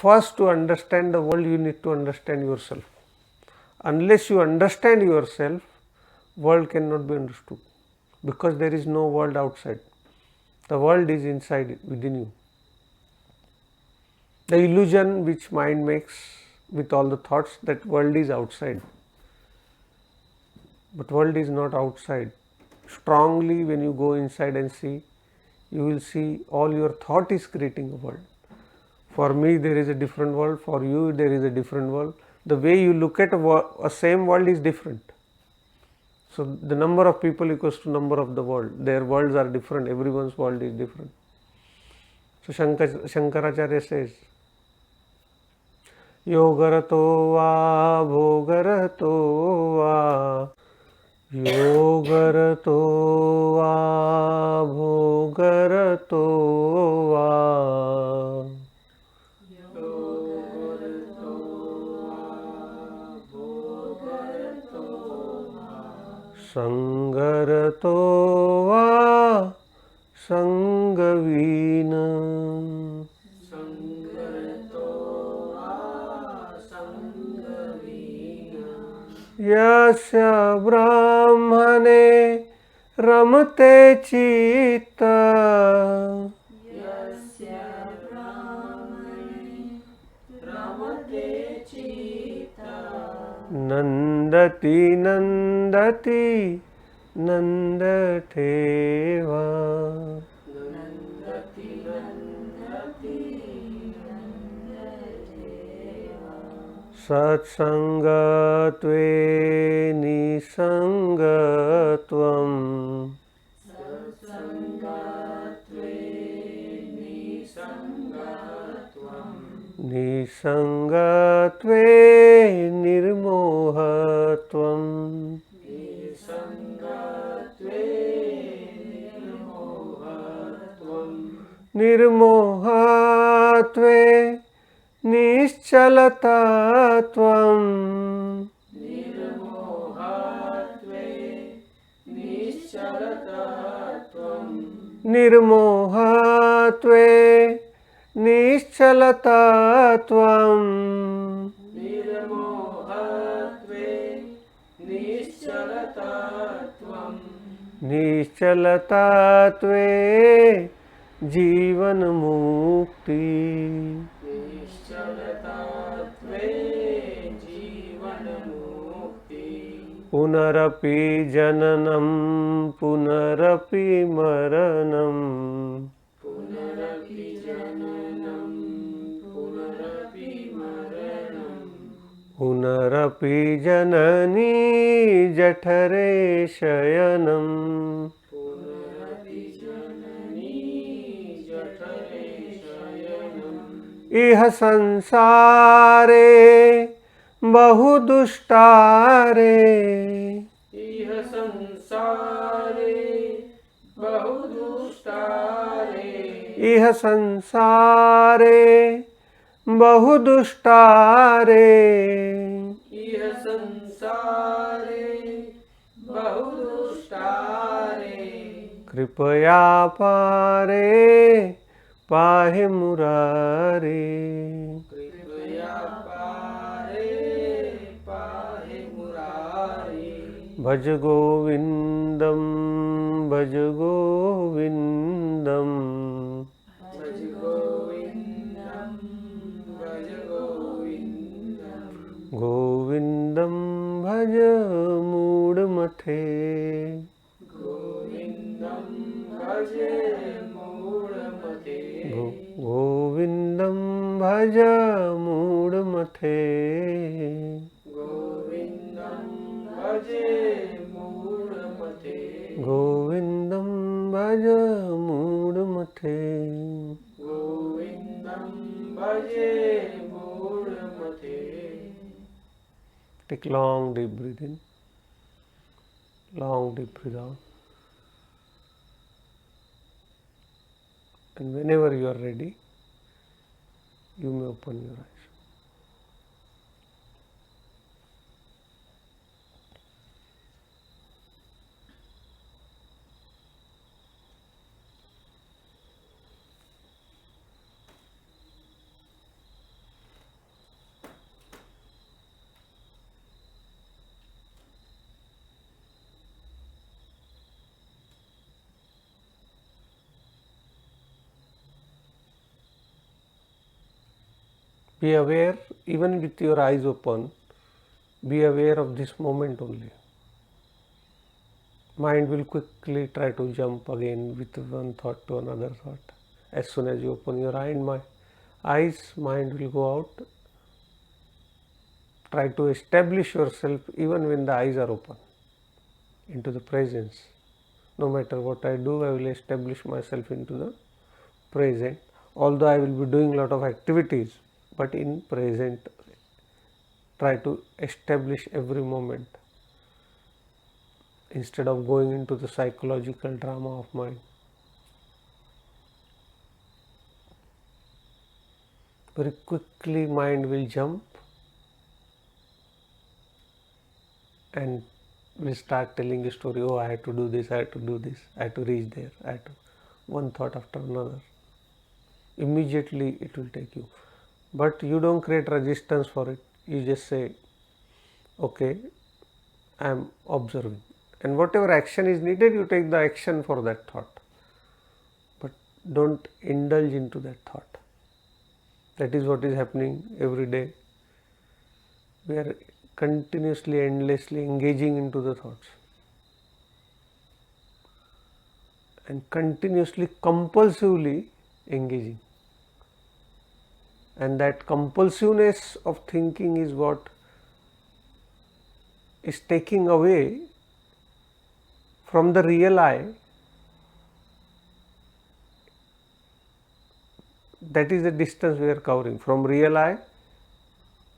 first to understand the world, you need to understand yourself. Unless you understand yourself, world cannot be understood, because there is no world outside. The world is inside within you. The illusion which mind makes with all the thoughts, that world is outside, but world is not outside. Strongly when you go inside and see, you will see all your thought is creating a world. For me there is a different world, for you there is a different world. The way you look at a same world is different. So the number of people equals to number of the world. Their worlds are different, everyone's world is different. So Shankaracharya says, Yogarato va bhogarato va, Yogarato va bhogarato va, Sangarato va Sangavina, Yasya Brahmane Ramate Chitta, Nandati Nandati Nandateva, Satsangatve Nisangatvam, Nisangatve Nirmohatvam, Nirmohatve Nischalatatvam, Nirmohatve Nischalatatvam, Nischalatatve Jivan Mukti, Punarapi Jananam Punarapi Maranam, Punarapi Janani Jathare Shayanam, Iha Sansare Bahudushtare, Iha Sansare Bahudushtare, Kripaya Pare Pahe Murare, Bhaja Govindam, Bhaja Govindam, Govindam Bhaja Mudmathe, Govindam Bhaja Mudmathe, Govindam Bhaja Mudmathe. Take long deep breath in, long deep breath out, and whenever you are ready, you may open your eyes. Be aware, even with your eyes open, be aware of this moment only. Mind will quickly try to jump again with one thought to another thought. As soon as you open your eyes, mind will go out. Try to establish yourself even when the eyes are open into the presence. No matter what I do, I will establish myself into the present. Although I will be doing a lot of activities, but in present, try to establish every moment instead of going into the psychological drama of mind. Very quickly mind will jump and will start telling a story. Oh, I had to do this, I had to do this, I had to reach there, I had to, one thought after another. Immediately it will take you. But you don't create resistance for it. You just say, okay, I am observing. And whatever action is needed, you take the action for that thought. But don't indulge into that thought. That is what is happening every day. We are continuously, endlessly engaging into the thoughts. And continuously, compulsively engaging. And that compulsiveness of thinking is what is taking away from the real I. That is the distance we are covering, from real I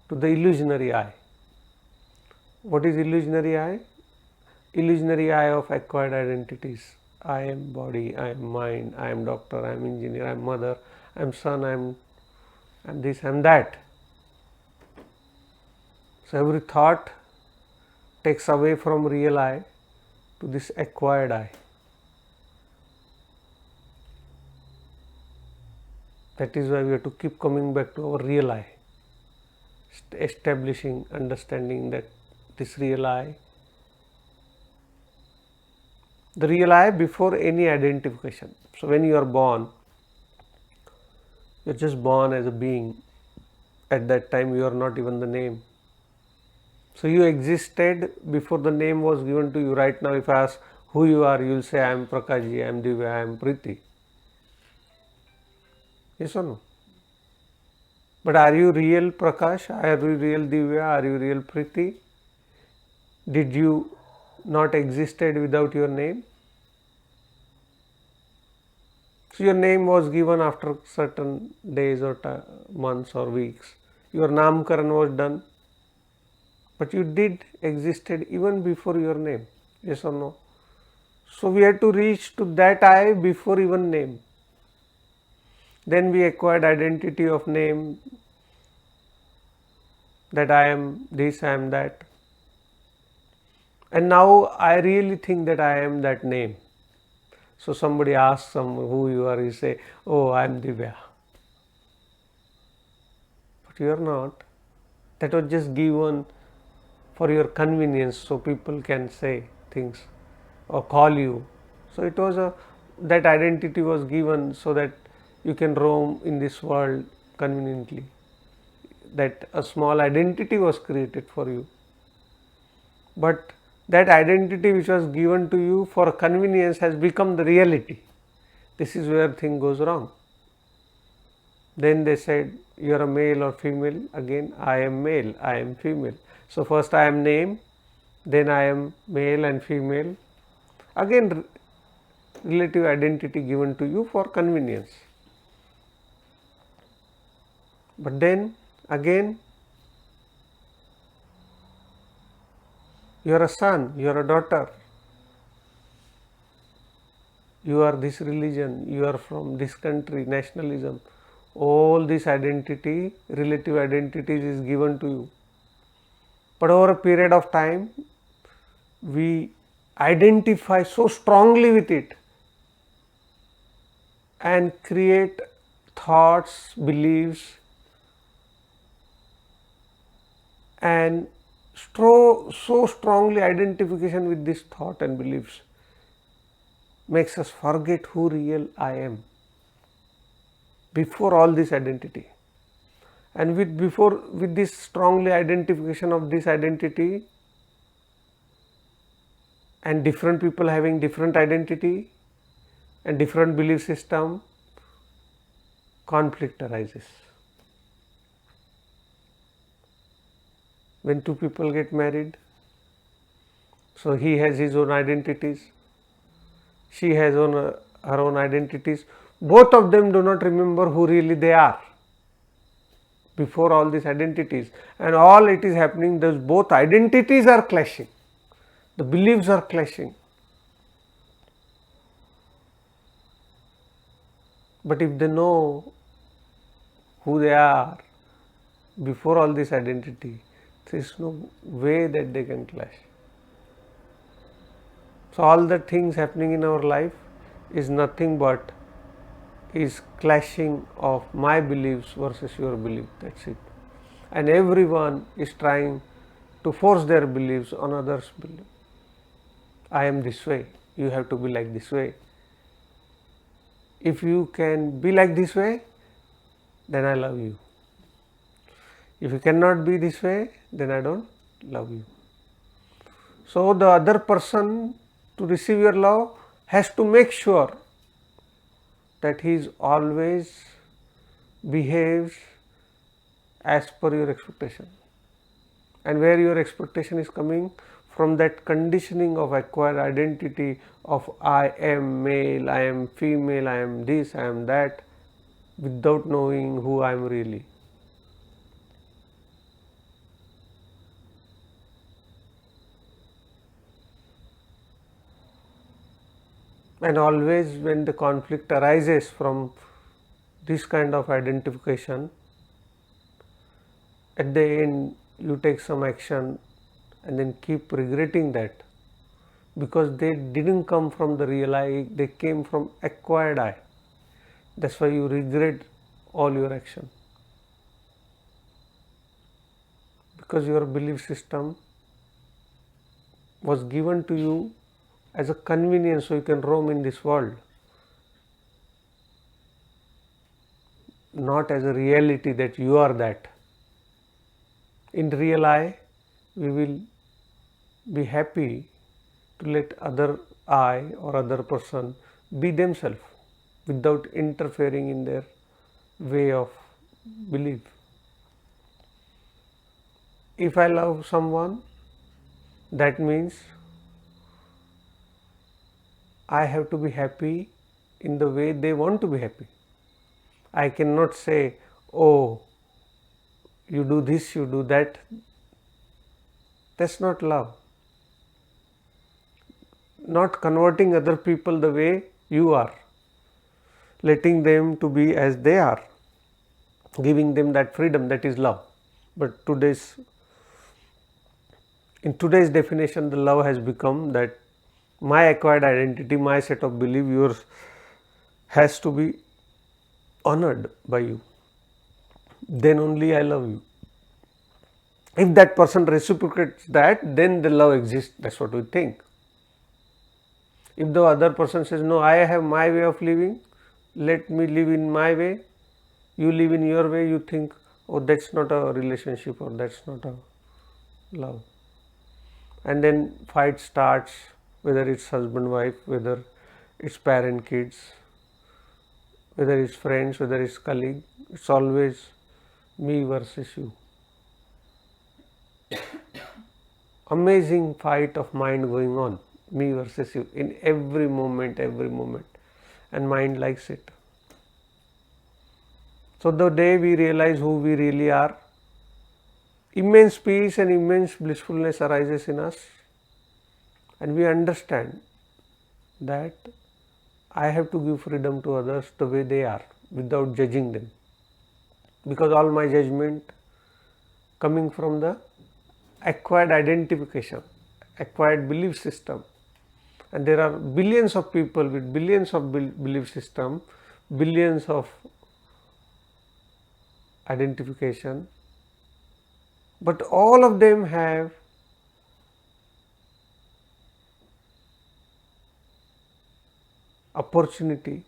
to the illusionary I. What is illusionary I? Illusionary I of acquired identities. I am body, I am mind, I am doctor, I am engineer, I am mother, I am son, I am this, I am that. So every thought takes away from real I to this acquired I. That is why we have to keep coming back to our real I, establishing, understanding that this real I, the real I before any identification. So when you are born, you are just born as a being. At that time you are not even the name. So you existed before the name was given to you. Right now if I ask who you are, you will say I am Prakashji, I am Divya, I am Preeti. Yes or no? But are you real Prakash? Are you real Divya? Are you real Preeti? Did you not existed without your name? So your name was given after certain days or months or weeks. Your Namkaran was done. But you did existed even before your name. Yes or no? So we had to reach to that I before even name. Then we acquired identity of name, that I am this, I am that. And now I really think that I am that name. So somebody asks who you are, you say, oh, I am Divya. But you are not. That was just given for your convenience, so people can say things or call you. So it was that identity was given so that you can roam in this world conveniently. That a small identity was created for you. But that identity which was given to you for convenience has become the reality. This is where thing goes wrong. Then they said, you are a male or female. Again, I am male, I am female. So first I am name, then I am male and female. Again, relative identity given to you for convenience. But then again, you are a son, you are a daughter, you are this religion, you are from this country, nationalism. All this identity, relative identities is given to you. But over a period of time, we identify so strongly with it and create thoughts, beliefs, and so strongly identification with this thought and beliefs makes us forget who real I am before all this identity. And with this strongly identification of this identity, and different people having different identity and different belief system, conflict arises. When two people get married, so he has his own identities, she has her own identities. Both of them do not remember who really they are before all these identities, and all it is happening, those both identities are clashing, the beliefs are clashing. But if they know who they are before all this identity, there is no way that they can clash. So all the things happening in our life is nothing but is clashing of my beliefs versus your belief, that's it. And everyone is trying to force their beliefs on others' belief. I am this way, you have to be like this way. If you can be like this way, then I love you. If you cannot be this way, then I don't love you. So the other person, to receive your love, has to make sure that he is always behaves as per your expectation. And where your expectation is coming from, that conditioning of acquired identity of I am male, I am female, I am this, I am that, without knowing who I am really. And always when the conflict arises from this kind of identification, at the end you take some action and then keep regretting that, because they didn't come from the real I, they came from acquired I. That's why you regret all your action, because your belief system was given to you as a convenience so you can roam in this world, not as a reality that you are that. In real I, we will be happy to let other I or other person be themselves without interfering in their way of belief. If I love someone, that means I have to be happy in the way they want to be happy. I cannot say, oh, you do this, you do that. That's not love. Not converting other people the way you are, letting them to be as they are, giving them that freedom, that is love. But in today's definition, the love has become that my acquired identity, my set of belief, yours has to be honored by you. Then only I love you. If that person reciprocates that, then the love exists. That's what we think. If the other person says, no, I have my way of living, let me live in my way, you live in your way, you think, oh, that's not a relationship or that's not a love. And then fight starts, whether it's husband, wife, whether it's parent, kids, whether it's friends, whether it's colleague, it's always me versus you. Amazing fight of mind going on, me versus you, in every moment, and mind likes it. So the day we realize who we really are, immense peace and immense blissfulness arises in us, and we understand that I have to give freedom to others the way they are without judging them, because all my judgment coming from the acquired identification, acquired belief system, and there are billions of people with billions of belief system, billions of identification, but all of them have opportunity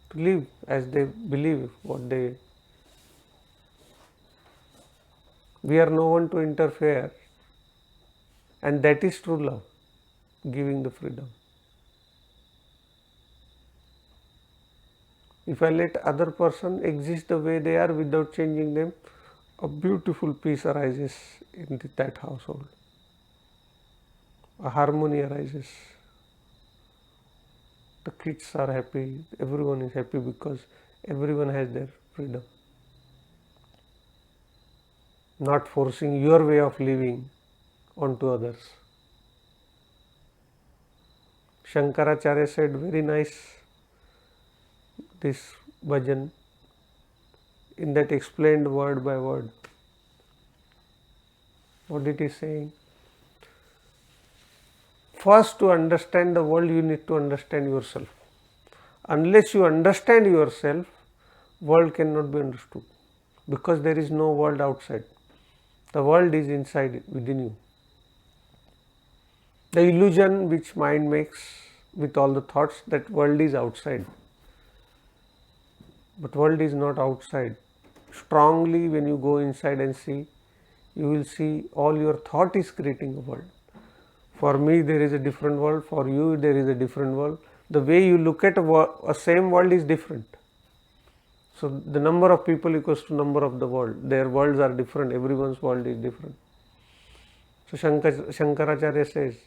to live as they believe, what they We are no one to interfere, and that is true love, giving the freedom. If I let other person exist the way they are without changing them, a beautiful peace arises in that household. A harmony arises. The kids are happy, everyone is happy because everyone has their freedom. Not forcing your way of living onto others. Shankaracharya said very nice this bhajan in that explained word by word. What it is saying? First, to understand the world, you need to understand yourself. Unless you understand yourself, world cannot be understood, because there is no world outside. The world is inside within you. The illusion which mind makes with all the thoughts that world is outside, but world is not outside. Strongly when you go inside and see, you will see all your thought is creating a world. For me there is a different world, for you there is a different world. The way you look at a same world is different. So the number of people equals to number of the world. Their worlds are different, everyone's world is different. So Shankaracharya says,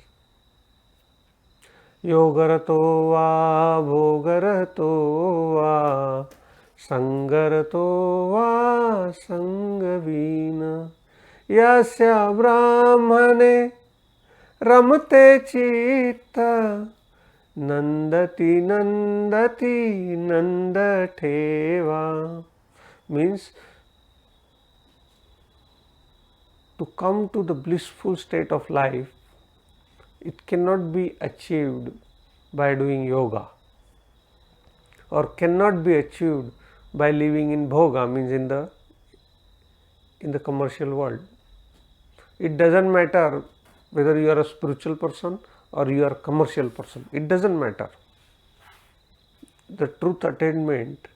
Yogarato va bhogarato va sangarato va sangavina yasya brahmane ramte chitta nandati nandati nandateva. Means to come to the blissful state of life, it cannot be achieved by doing yoga, or cannot be achieved by living in bhoga, means in the commercial world. It doesn't matter whether you are a spiritual person or you are a commercial person, it doesn't matter. The truth attainment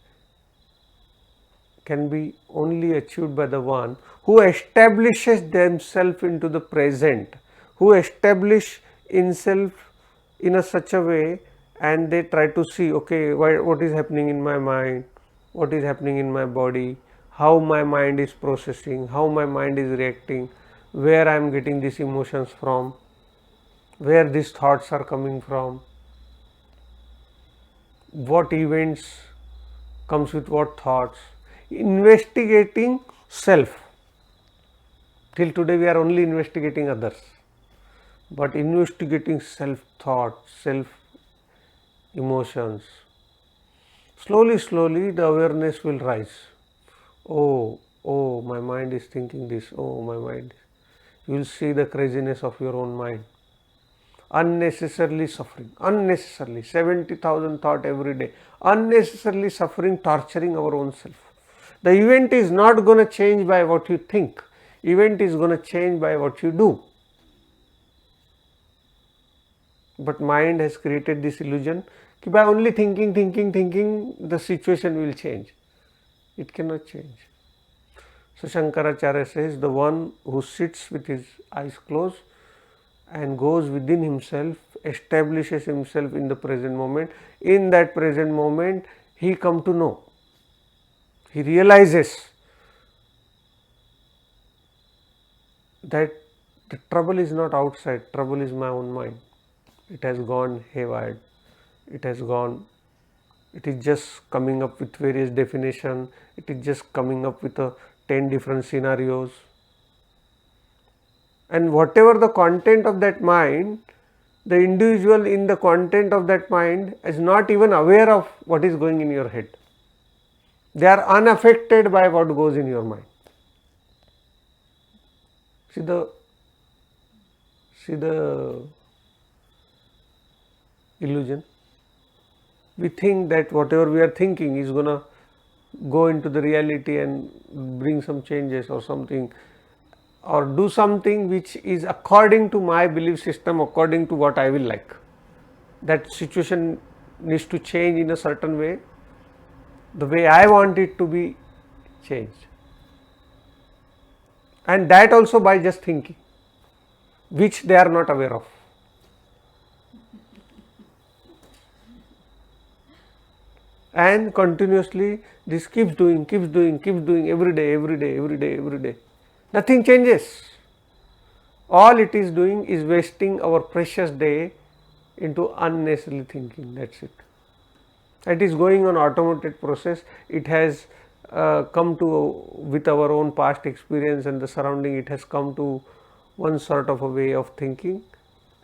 can be only achieved by the one who establishes themselves into the present, who establish himself in a such a way, and they try to see, okay, what is happening in my mind, what is happening in my body, how my mind is processing, how my mind is reacting, where I am getting these emotions from, where these thoughts are coming from, what events comes with what thoughts. Investigating self. Till today we are only investigating others, but investigating self thought, self emotions. Slowly the awareness will rise. Oh, my mind is thinking this, oh my mind. You will see the craziness of your own mind. Unnecessarily suffering, unnecessarily 70,000 thoughts every day, unnecessarily suffering, torturing our own self. The event is not going to change by what you think, event is going to change by what you do. But mind has created this illusion that by only thinking the situation will change. It cannot change. So Shankaracharya says, the one who sits with his eyes closed and goes within himself, establishes himself in the present moment, in that present moment he come to know, he realizes that the trouble is not outside, trouble is my own mind. It has gone haywire, it has gone, it is just coming up with various definitions, it is just coming up with 10 different scenarios, and whatever the content of that mind, the individual in the content of that mind is not even aware of what is going in your head. They are unaffected by what goes in your mind. See the illusion. We think that whatever we are thinking is going to go into the reality and bring some changes or something, or do something which is according to my belief system, according to what I will like. That situation needs to change in a certain way, the way I want it to be changed. and that also by just thinking, which they are not aware of. And continuously this keeps doing every day. Nothing changes. All it is doing is wasting our precious day into unnecessary thinking. That's it. It is going on automated process. It has come to, with our own past experience and the surrounding, it has come to one sort of a way of thinking,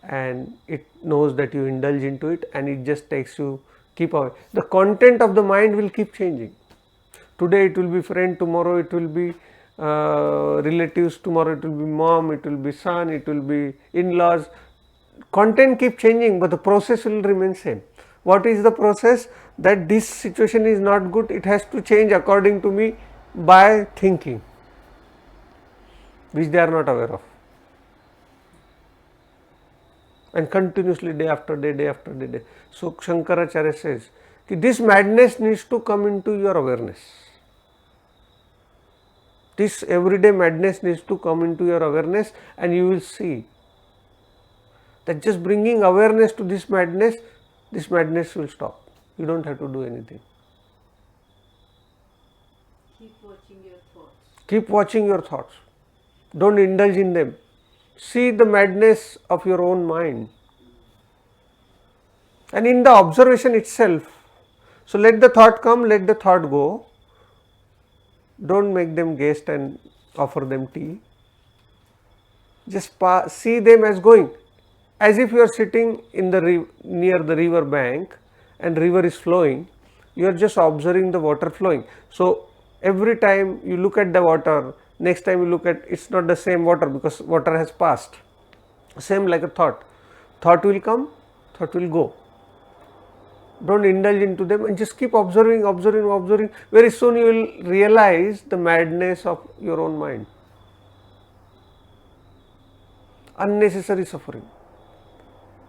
and it knows that you indulge into it, and it just takes you keep away. The content of the mind will keep changing. Today it will be friend, tomorrow it will be relatives, tomorrow it will be mom, it will be son, it will be in-laws. Content keep changing, but the process will remain same. What is the process? That this situation is not good, it has to change according to me by thinking, which they are not aware of. And continuously day after day. So Shankaracharya says this madness needs to come into your awareness. This everyday madness needs to come into your awareness, and you will see that just bringing awareness to this madness will stop. You don't have to do anything. Keep watching your thoughts. Keep watching your thoughts. Don't indulge in them. See the madness of your own mind. And in the observation itself, so let the thought come, let the thought go. Don't make them guest and offer them tea. Just see them as going, as if you are sitting in the near the river bank and river is flowing. You are just observing the water flowing. So every time you look at the water, next time you look at, it's not the same water because water has passed. Same like a thought. Thought will come, thought will go. Don't indulge into them and just keep observing. Very soon you will realize the madness of your own mind. Unnecessary suffering.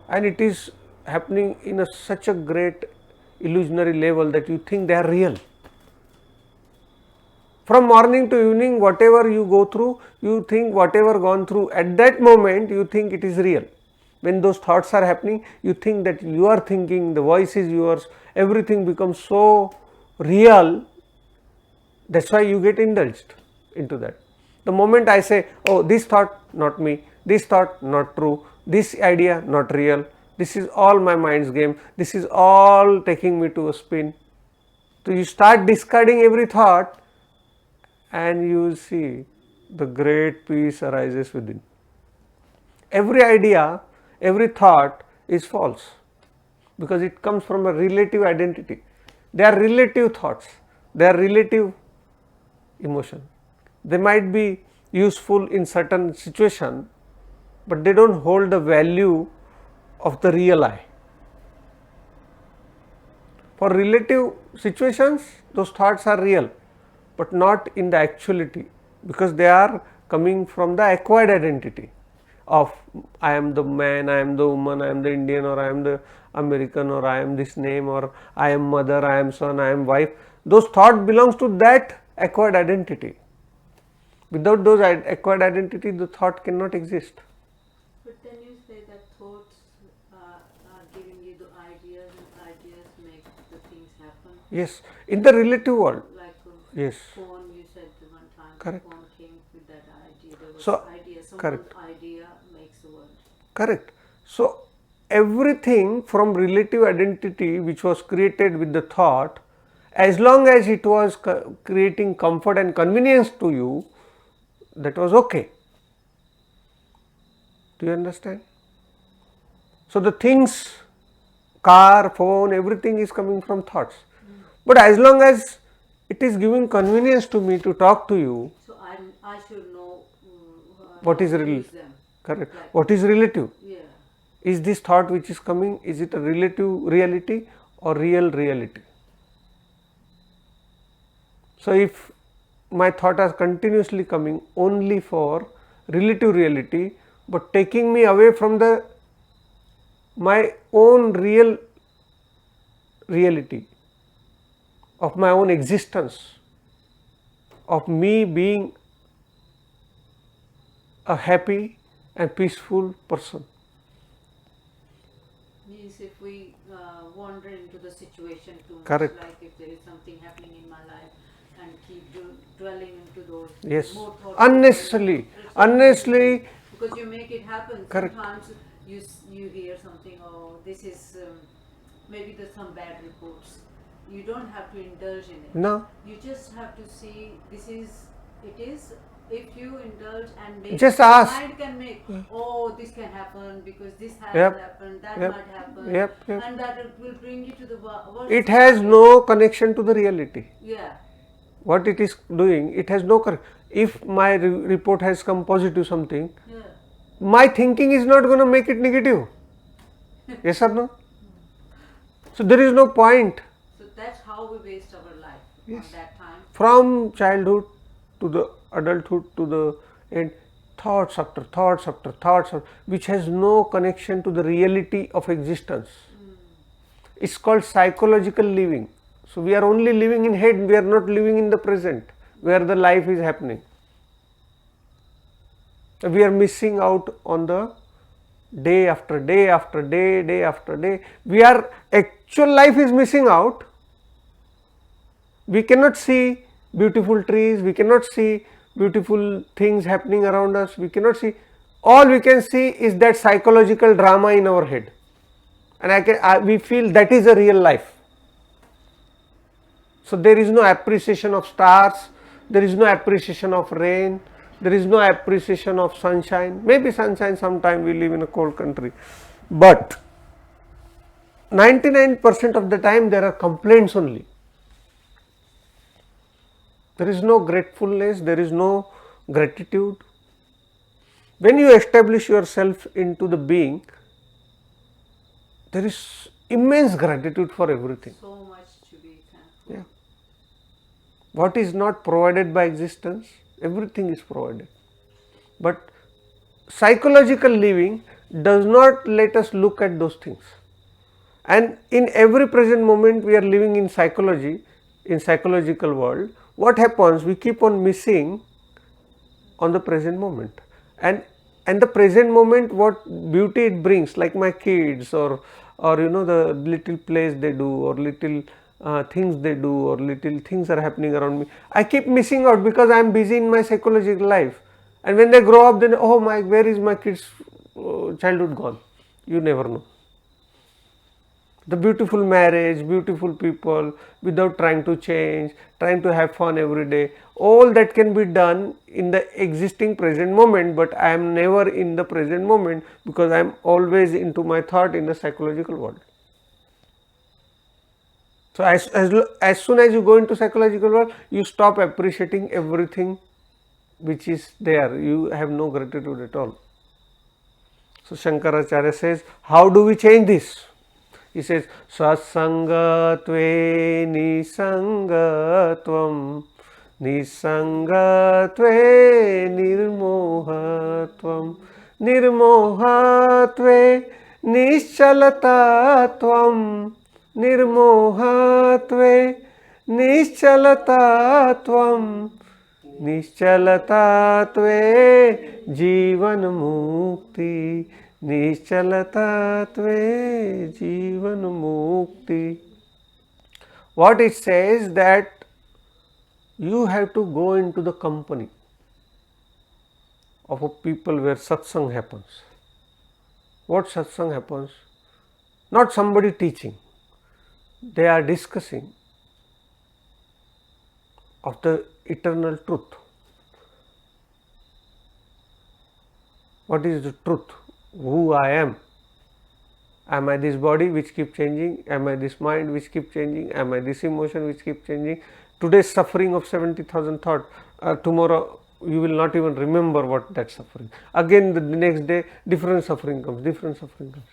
And it is happening in such a great illusionary level that you think they are real. From morning to evening, whatever you go through, you think whatever gone through, at that moment you think it is real. When those thoughts are happening, you think that you are thinking, the voice is yours, everything becomes so real. That's why you get indulged into that. The moment I say, oh, this thought not me, this thought not true, this idea not real, this is all my mind's game, this is all taking me to a spin. So you start discarding every thought and you will see the great peace arises within. Every idea, every thought is false because it comes from a relative identity. They are relative thoughts, they are relative emotion. They might be useful in certain situation, but they don't hold the value of the real I. For relative situations, those thoughts are real, but not in the actuality, because they are coming from the acquired identity of I am the man, I am the woman, I am the Indian, or I am the American, or I am this name, or I am mother, I am son, I am wife. Those thought belongs to that acquired identity. Without those acquired identity, the thought cannot exist. But then you say that thoughts are giving you the ideas, and ideas make the things happen. Yes, in the relative world. Like yes. Phone, you said the one time. Correct. Phone came with that idea. There was so, idea. Someone's correct. idea makes the world. Correct. So everything from relative identity which was created with the thought, as long as it was creating comfort and convenience to you, that was okay. Do you understand? So the things, car, phone, everything is coming from thoughts. But as long as it is giving convenience to me to talk to you, so I should know what is real. Correct. Like, what is relative? Yeah. Is this thought which is coming, is it a relative reality or real reality? So if my thought is continuously coming only for relative reality, but taking me away from the my own real reality of my own existence, of me being a happy and peaceful person. Means if we wander into the situation too much, Correct. like if there is something happening in my life and keep dwelling into those Yes. more thoughts, Unnecessarily. Unnecessarily. because you make it happen. Correct. Sometimes you hear something, oh, this is maybe there's some bad reports. You don't have to indulge in it. No. You just have to see this is it is. If you indulge and make, Just ask. mind can make, oh, this can happen because this has Yep. happened, that Yep. might happen, Yep. Yep. and that it will bring you to the worst. It has no connection to the reality. Yeah. What it is doing, it has no connection. If my report has come positive something, Yeah. my thinking is not going to make it negative. Yes or no? So there is no point. So that's how we waste our life. Yes. On that time. From childhood to the adulthood to the end, thoughts after thoughts after thoughts, which has no connection to the reality of existence. It's called psychological living. So we are only living in head, we are not living in the present where the life is happening. We are missing out on the day after day after day, day after day. We are, actual life is missing out. We cannot see beautiful trees, we cannot see beautiful things happening around us, we cannot see, all we can see is that psychological drama in our head, and we feel that is a real life. So there is no appreciation of stars, there is no appreciation of rain, there is no appreciation of sunshine. Maybe sunshine sometime, we live in a cold country, but 99% of the time there are complaints only. There is no gratefulness, there is no gratitude. When you establish yourself into the being, there is immense gratitude for everything. So much to be thankful. Yeah. What is not provided by existence, everything is provided. But psychological living does not let us look at those things. And in every present moment we are living in psychology, in psychological world, what happens? We keep on missing on the present moment. And the present moment, what beauty it brings, like my kids, or the little plays they do, or little things they do, or little things are happening around me, I keep missing out because I am busy in my psychological life. And when they grow up, then, oh my, where is my kids childhood gone? You never know. The beautiful marriage, beautiful people, without trying to change, trying to have fun every day, all that can be done in the existing present moment, but I am never in the present moment because I am always into my thought in the psychological world. So as soon as you go into psychological world, you stop appreciating everything which is there, you have no gratitude at all. So Shankaracharya says, how do we change this? He says, Sasangatve nisangatvam, nisangatve nirmohatvam, nirmohatve nischalatatvam, nirmohatve nischalatatvam, nischalatatve jivan mukti, nischalatatve jivan mukti. What it says, that you have to go into the company of a people where satsang happens. What satsang happens? Not somebody teaching, they are discussing of the eternal truth. What is the truth? Who I am? Am I this body which keeps changing? Am I this mind which keeps changing? Am I this emotion which keeps changing? Today's suffering of 70,000 thoughts, tomorrow you will not even remember what that suffering. Again the next day different suffering comes, different suffering comes.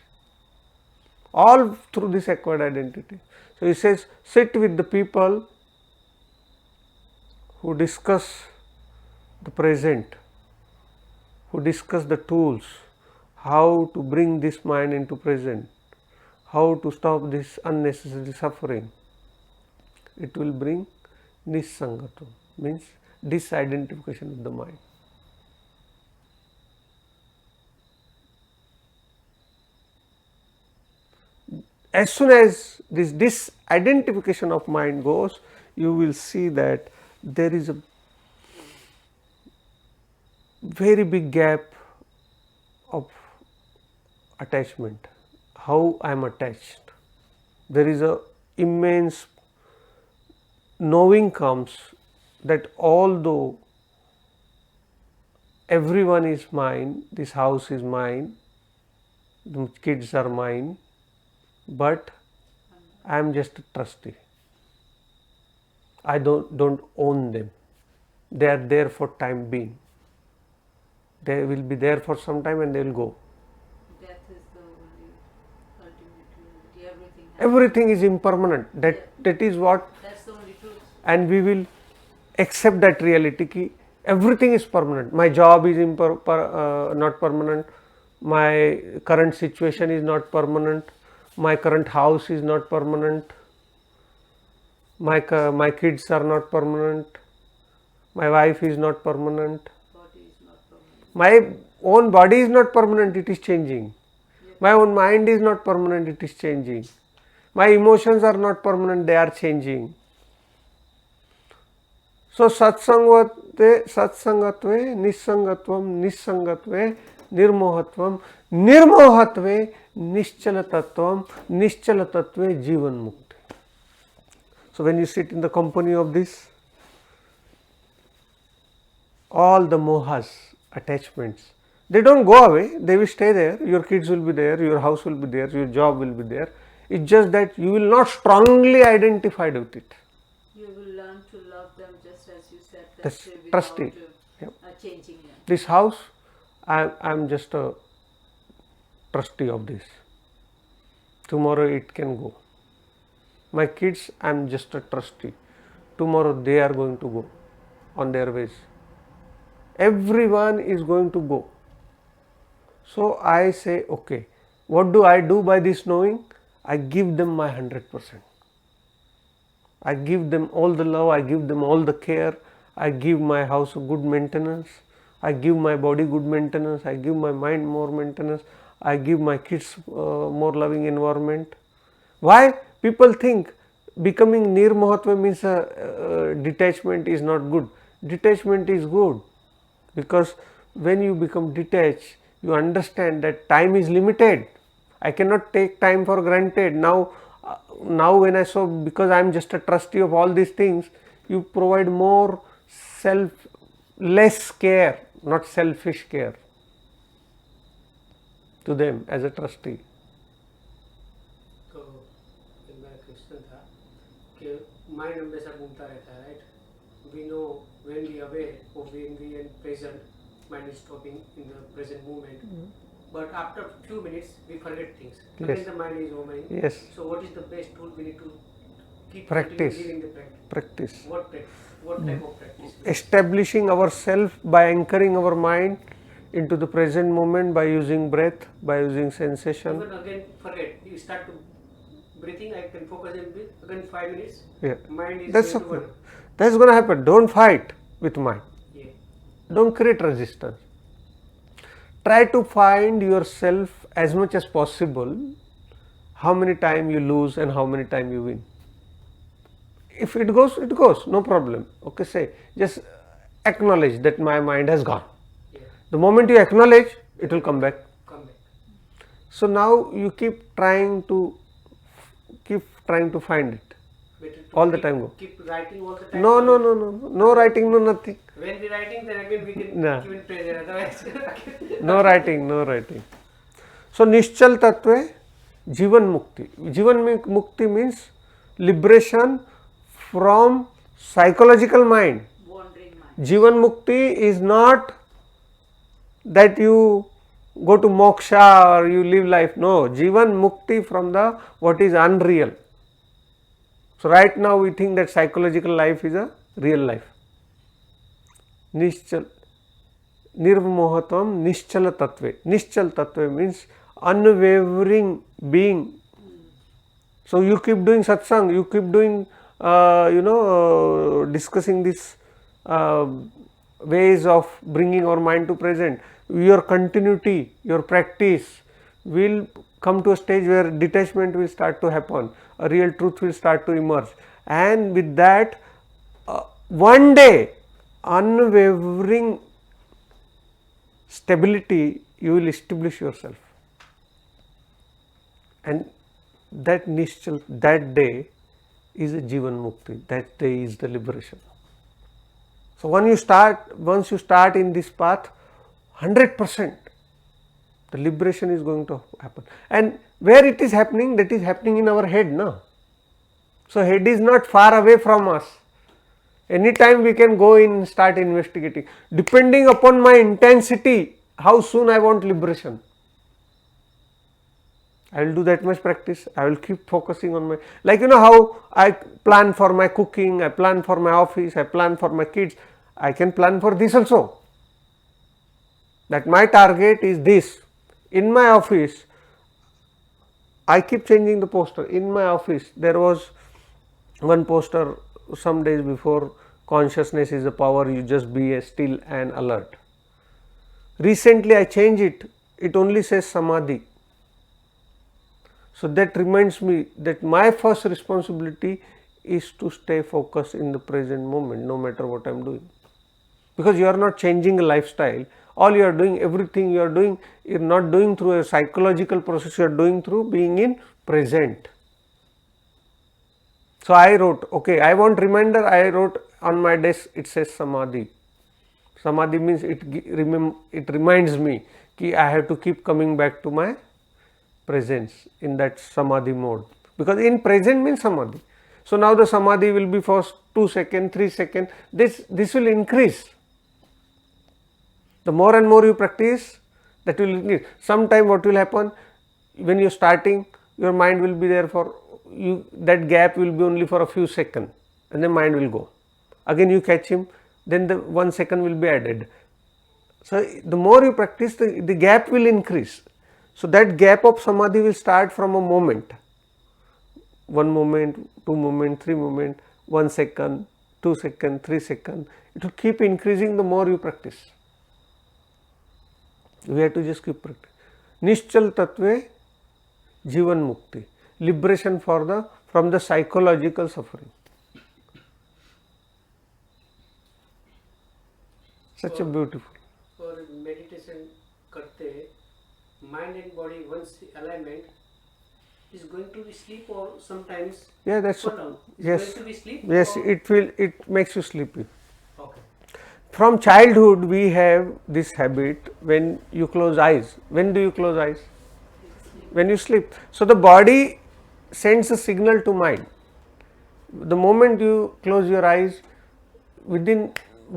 All through this acquired identity. So he says, sit with the people who discuss the present, who discuss the tools, how to bring this mind into present, how to stop this unnecessary suffering. It will bring nisangatam, means disidentification with the mind. as soon as this disidentification of mind goes, you will see that there is a very big gap of attachment, how I am attached. There is a immense knowing comes that although everyone is mine, this house is mine, the kids are mine, but I am just a trustee. I don't own them. They are there for time being. They will be there for some time and they will go. Death is the only ultimate reality. Everything is impermanent. That is what. That's the only truth. And we will accept that reality ki everything is permanent. My job is not permanent. My current situation is not permanent. My current house is not permanent. My kids are not permanent. My wife is not permanent. Body is not permanent. My own body is not permanent, it is changing. My own mind is not permanent, it is changing. My emotions are not permanent, they are changing. So satsangatve nissangatvam nissangatve nirmohatvam nirmohatve nischalatatvam nischalatatve jivan mukti. So when you sit in the company of this, all the mohas, attachments, they don't go away, they will stay there. Your kids will be there, your house will be there, your job will be there. It's just that you will not strongly identified with it. You will learn to love them just as you said, That's without trustee. Yep. Changing them. This house, I am just a trustee of this. Tomorrow it can go. My kids, I am just a trustee. Tomorrow they are going to go on their ways. Everyone is going to go. So I say, okay, what do I do by this knowing? I give them my 100%. I give them all the love, I give them all the care, I give my house good maintenance, I give my body good maintenance, I give my mind more maintenance, I give my kids more loving environment. Why? People think becoming Nir Mahatva means detachment is not good. Detachment is good, because when you become detached, you understand that time is limited. I cannot take time for granted. Now when I saw, because I am just a trustee of all these things, you provide more less care, not selfish care to them as a trustee. तो मेरा question था कि mind हमेशा घूमता रहता है, right? We know when we aware और when we in present, mind is stopping in the present moment, but after few minutes we forget things. Yes. Again the mind is roaming. Yes. So what is the best tool we need to keep Practice. living the Practice. What practice? What type of practice? Establishing ourselves by anchoring our mind into the present moment, by using breath, by using sensation. Even again forget. You start to breathing. I can focus and breathe. Again 5 minutes. Yeah. Mind is That's going to okay. work. That's going to happen. Don't fight with mind. Yeah. Don't create resistance. Try to find yourself as much as possible, how many time you lose and how many time you win. If it goes, no problem. Okay, say, just acknowledge that my mind has gone. Yeah. The moment you acknowledge, it will come back. Come back. So now you keep trying to find it. Better to All the time go. Keep writing all the time. No writing, no nothing. When we writing, then again we can No. keep in pressure. Otherwise, No writing. So Nischal Tattva, Jivan Mukti. Jivan Mukti means liberation from psychological mind. Wandering mind. Jivan Mukti is not that you go to moksha or you live life. No, Jivan Mukti from the what is unreal. So right now we think that psychological life is a real life. Nischal Nirmohatvam Nischala Tattve. Nischal Tattve means unwavering being. So you keep doing satsang, you keep doing discussing these ways of bringing our mind to present. Your continuity, your practice will come to a stage where detachment will start to happen, a real truth will start to emerge, and with that one day unwavering stability you will establish yourself, and that nischal, that day is a Jivan Mukti, that day is the liberation. So once you start in this path, 100% the liberation is going to happen. And where it is happening, that is happening in our head, no? So head is not far away from us. Anytime we can go in and start investigating, depending upon my intensity, how soon I want liberation. I will do that much practice. I will keep focusing on my, like how I plan for my cooking, I plan for my office, I plan for my kids. I can plan for this also. That my target is this. In my office, I keep changing the poster. In my office, there was one poster some days before, consciousness is a power, you just be still and alert. Recently I changed it, it only says Samadhi. So that reminds me that my first responsibility is to stay focused in the present moment, no matter what I am doing. Because you are not changing a lifestyle, all you are doing, everything you are doing, you are not doing through a psychological process, you are doing through being in present. So I wrote, okay, I want reminder, I wrote on my desk, it says Samadhi. Samadhi means it reminds me that I have to keep coming back to my presence in that Samadhi mode, because in present means Samadhi. So now the Samadhi will be for 2 seconds, 3 seconds, this will increase. The more and more you practice, that will increase. Sometime what will happen, when you are starting, your mind will be there for you, that gap will be only for a few seconds, and then mind will go. Again you catch him, then the 1 second will be added. So the more you practice, the gap will increase. So that gap of Samadhi will start from a moment, 1 moment, 2 moment, 3 moment, 1 second, 2 second, 3 second. It will keep increasing the more you practice. We have to just keep practice. Nischal Tattve Jivan Mukti, liberation from the psychological suffering. Such a beautiful. For meditation karte, mind and body, once alignment, is going to be sleep or sometimes. Yeah, that's yes. Going to be sleep. Yes, or? it makes you sleepy. Okay. From childhood we have this habit, when you close eyes. When do you close eyes? When you sleep. So the body sends a signal to mind. The moment you close your eyes,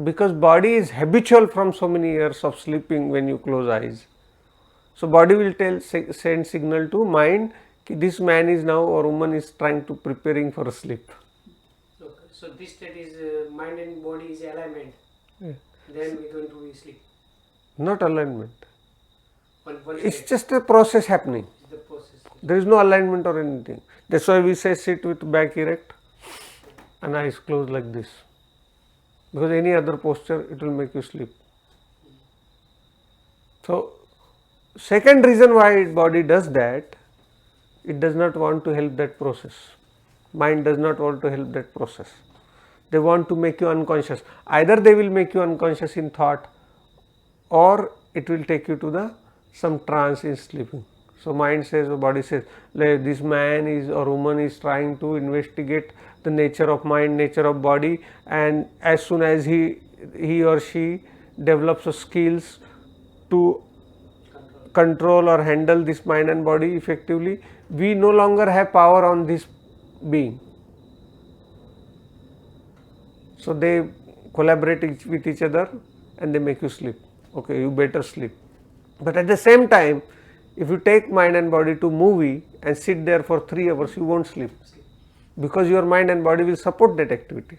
because body is habitual from so many years of sleeping when you close eyes. So body will send signal to mind, this man is now or woman is trying to preparing for a sleep. Okay. So this state is mind and body is alignment. Yeah. Then we are going to be sleep. Not alignment. It's state. just a process happening. The process. There is no alignment or anything. That's why we say sit with back erect and eyes closed like this. Because any other posture, it will make you sleep. So second reason why body does that, it does not want to help that process. Mind does not want to help that process. They want to make you unconscious. Either they will make you unconscious in thought, or it will take you to some trance in sleeping. So mind says or body says, this man is or woman is trying to investigate the nature of mind, nature of body, and as soon as he or she develops the skills to control or handle this mind and body effectively, we no longer have power on this being. So they collaborate with each other and they make you sleep. Okay, you better sleep. But at the same time, if you take mind and body to movie and sit there for 3 hours, you won't sleep, because your mind and body will support that activity,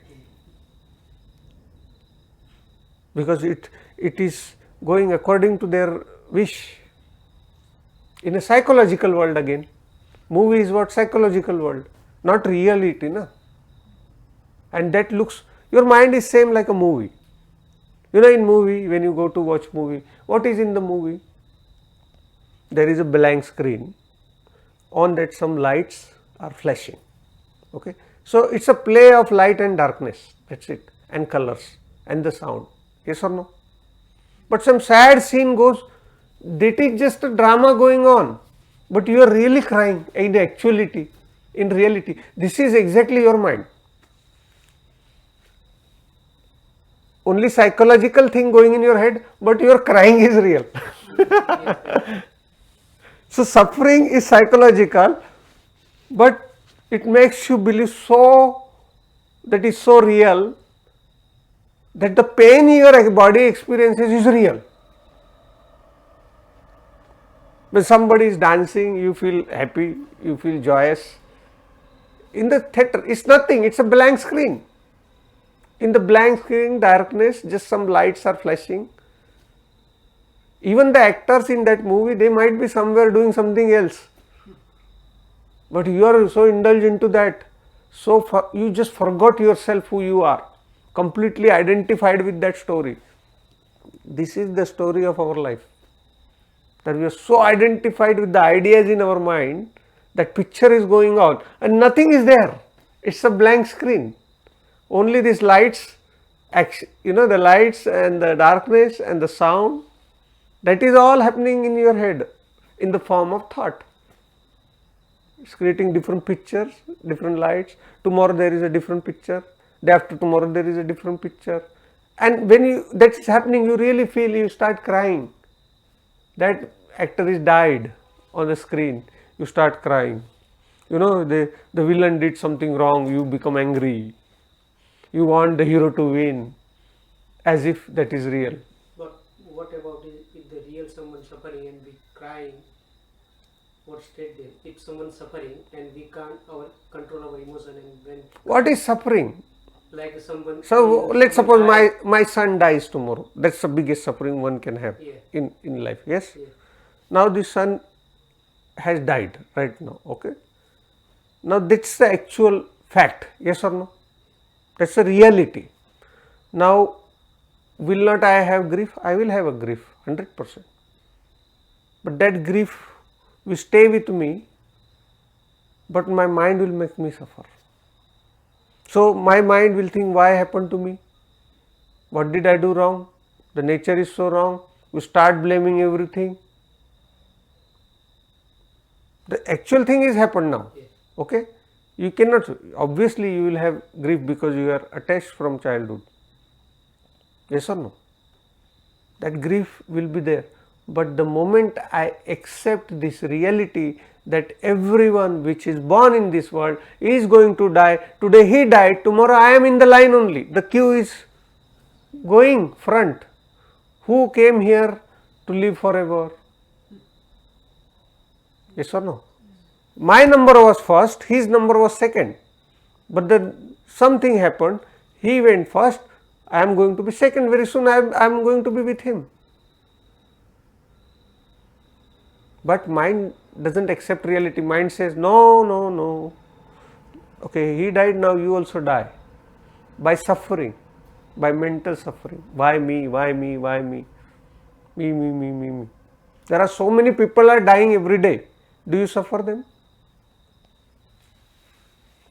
because it is going according to their wish. In a psychological world, again, movie is what? Psychological world, not reality, na? And that looks, your mind is same like a movie. In movie, when you go to watch movie, what is in the movie? There is a blank screen on that some lights are flashing. Okay. So it's a play of light and darkness, that's it, and colors and the sound. Yes or no? But some sad scene goes, that is just a drama going on, but you are really crying in actuality, in reality. This is exactly your mind. Only psychological thing going in your head, but your crying is real. So suffering is psychological, but it makes you believe so, that is so real, that the pain your body experiences is real. When somebody is dancing, you feel happy, you feel joyous. In the theatre, it's nothing, it's a blank screen. In the blank screen, darkness, just some lights are flashing. Even the actors in that movie, they might be somewhere doing something else. But you are so indulged into that, so you just forgot yourself who you are, completely identified with that story. This is the story of our life. That we are so identified with the ideas in our mind, that picture is going on and nothing is there. It's a blank screen. Only these lights, the lights and the darkness and the sound, that is all happening in your head in the form of thought. It's creating different pictures, different lights. Tomorrow there is a different picture. Day after tomorrow there is a different picture. And when that is happening, you really feel, you start crying. That actor is died on the screen. You start crying. The villain did something wrong. You become angry. You want the hero to win, as if that is real. But what about if the real someone suffering and we crying? What state then? If someone suffering and we can't control our emotion, and when what is suffering? Like someone. So let's suppose my son dies tomorrow. That's the biggest suffering one can have in life. Yes. Yeah. Now the son has died right now. Okay. Now that's the actual fact. Yes or no? That's the reality. Now, will not I have grief? I will have a grief, 100%. But that grief will stay with me, but my mind will make me suffer. So my mind will think, why happened to me? What did I do wrong? The nature is so wrong. You start blaming everything. The actual thing is happened now. Okay? You cannot, obviously you will have grief because you are attached from childhood. Yes or no? That grief will be there. But the moment I accept this reality that everyone which is born in this world is going to die, today he died, tomorrow I am in the line only. The queue is going front. Who came here to live forever? Yes or no? My number was first, his number was second, but then something happened, he went first, I am going to be second, very soon I am going to be with him. But mind doesn't accept reality, mind says, no, okay, he died, now you also die, by suffering, by mental suffering. Why me? Me. There are so many people are dying every day. Do you suffer them?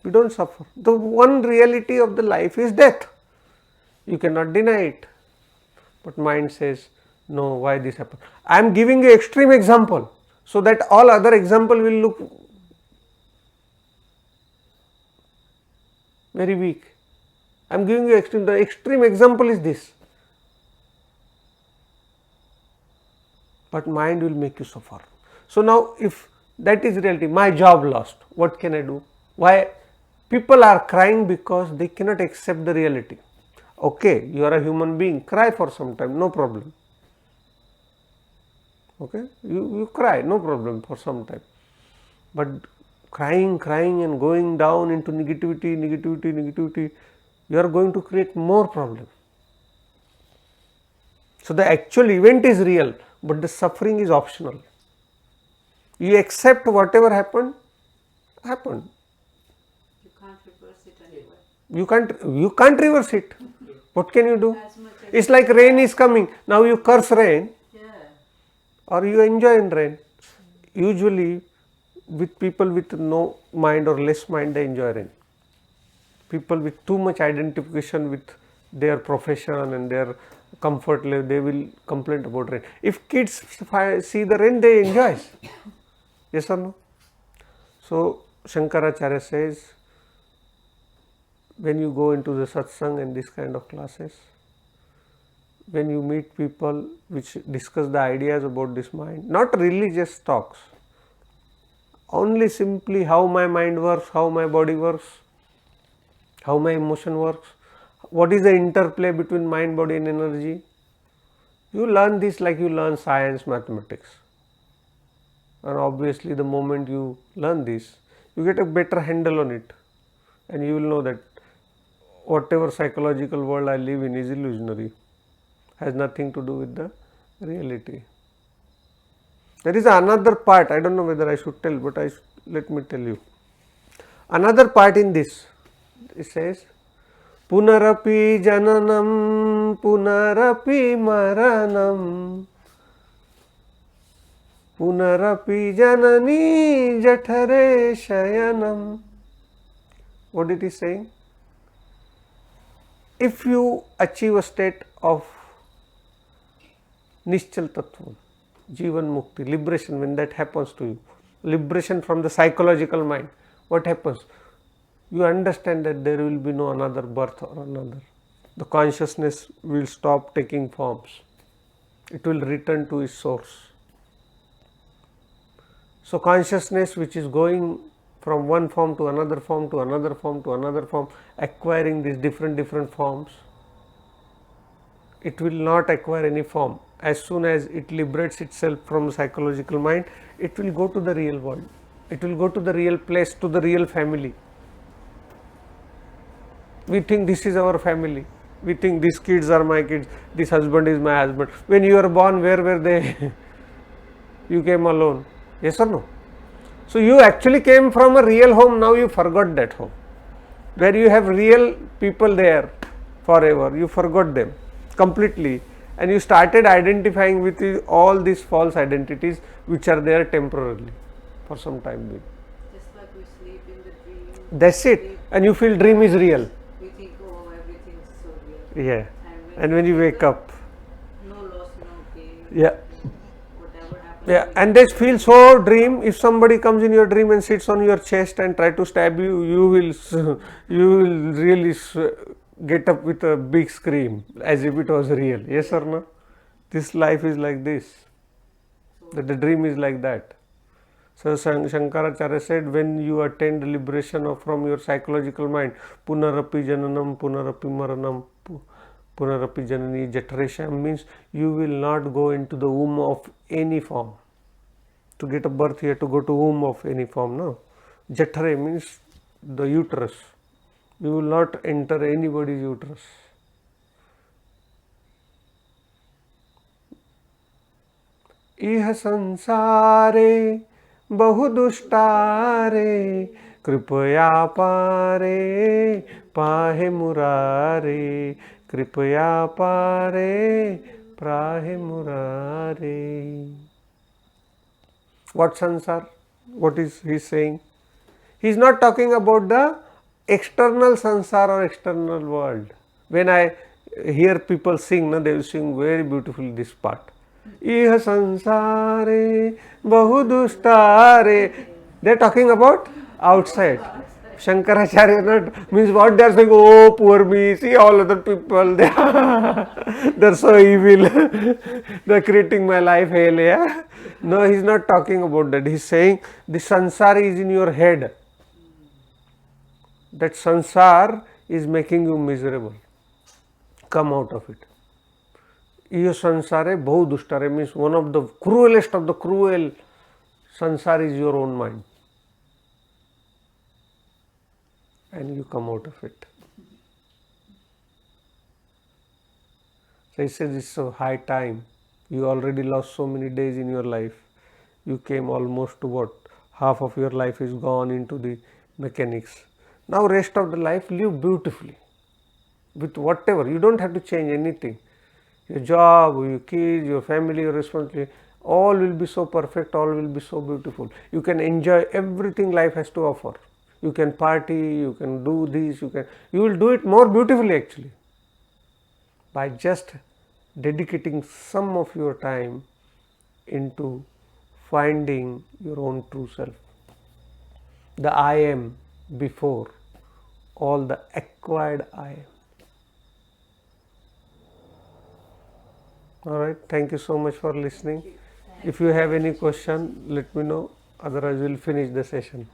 We don't suffer. The one reality of the life is death. You cannot deny it. But mind says, no, why this happened? I am giving you extreme example, so that all other example will look very weak. I am giving you extreme. The extreme example is this. But mind will make you suffer. So now if that is reality, my job lost, what can I do? Why? People are crying because they cannot accept the reality. Okay, you are a human being, cry for some time, no problem. Okay, you cry, no problem for some time. But crying and going down into negativity, you are going to create more problem. So the actual event is real, but the suffering is optional. You accept whatever happened. You can't reverse it anyway. You can't reverse it. What can you do? It's like rain is coming. Now you curse rain, or you enjoy in rain. Usually with people with no mind or less mind, they enjoy rain. People with too much identification with their profession and their comfort level, they will complain about rain. If kids see the rain, they enjoy. Yes or no? So Shankaracharya says, when you go into the satsang and this kind of classes, when you meet people which discuss the ideas about this mind, not religious talks, only simply how my mind works, how my body works, how my emotion works, what is the interplay between mind, body and energy. You learn this like you learn science, mathematics. And obviously the moment you learn this, you get a better handle on it, and you will know that whatever psychological world I live in is illusionary, has nothing to do with the reality. There is another part, I don't know whether I should tell, but let me tell you. Another part in this, it says, Punarapi jananam, punarapi maranam, punarapi janani jathare shayanam. What it is saying? If you achieve a state of Nischal Tattva, Jivan Mukti, liberation, when that happens to you, liberation from the psychological mind, what happens? You understand that there will be no another birth or another. The consciousness will stop taking forms. It will return to its source. So consciousness which is going from one form to another form to another form to another form, acquiring these different forms, it will not acquire any form. As soon as it liberates itself from psychological mind, it will go to the real world. It will go to the real place, to the real family. We think this is our family. We think these kids are my kids, this husband is my husband. When you are born, where were they? You came alone. Yes or no? So you actually came from a real home, now you forgot that home. Where you have real people there forever, you forgot them completely, and you started identifying with all these false identities which are there temporarily for some time being. Just like we sleep in the dream. That's it. And you feel dream is real. We think, oh, everything's so real. Yeah. And when you wake up, no loss, no gain. yeah. Whatever happens. Yeah, and they feel so dream. If somebody comes in your dream and sits on your chest and try to stab you, you will really get up with a big scream as if it was real. Yes or no? This life is like this. That the dream is like that. So Shankaracharya said, when you attain the liberation from your psychological mind, punarapi jananam, punarapi maranam, punarapi janani jatresham, means you will not go into the womb of any form. To get a birth, you have to go to womb of any form. No, jatre means the uterus. You will not enter anybody's uterus. इह संसारे बहु दुष्टारे, कृपया पारे पाहे मुरारे, कृपया पारे पाहे मुरारे. What sansar? What is he saying? He is not talking about the external sansar or external world. When I hear people sing, they will sing very beautifully this part. Iha sansare bahu dustare. They are talking about outside. Shankaracharya not means what they are saying, oh poor me, see all other people, they are so evil, they are creating my life hell. Yeah? No, he is not talking about that. He is saying the sansar is in your head. That sansar is making you miserable. Come out of it. Iyo sansare bahu dustare means one of the cruelest of the cruel sansar is your own mind. And you come out of it. So he says it's a high time. You already lost so many days in your life. You came almost to what? Half of your life is gone into the mechanics. Now rest of the life live beautifully. With whatever. You don't have to change anything. Your job, your kids, your family, your responsibility. all will be so perfect, all will be so beautiful. You can enjoy everything life has to offer. You can party, you can do this, you will do it more beautifully actually, by just dedicating some of your time into finding your own true self. The I am before all the acquired I am. Alright, thank you so much for listening. If you have any question, let me know, otherwise we'll finish the session.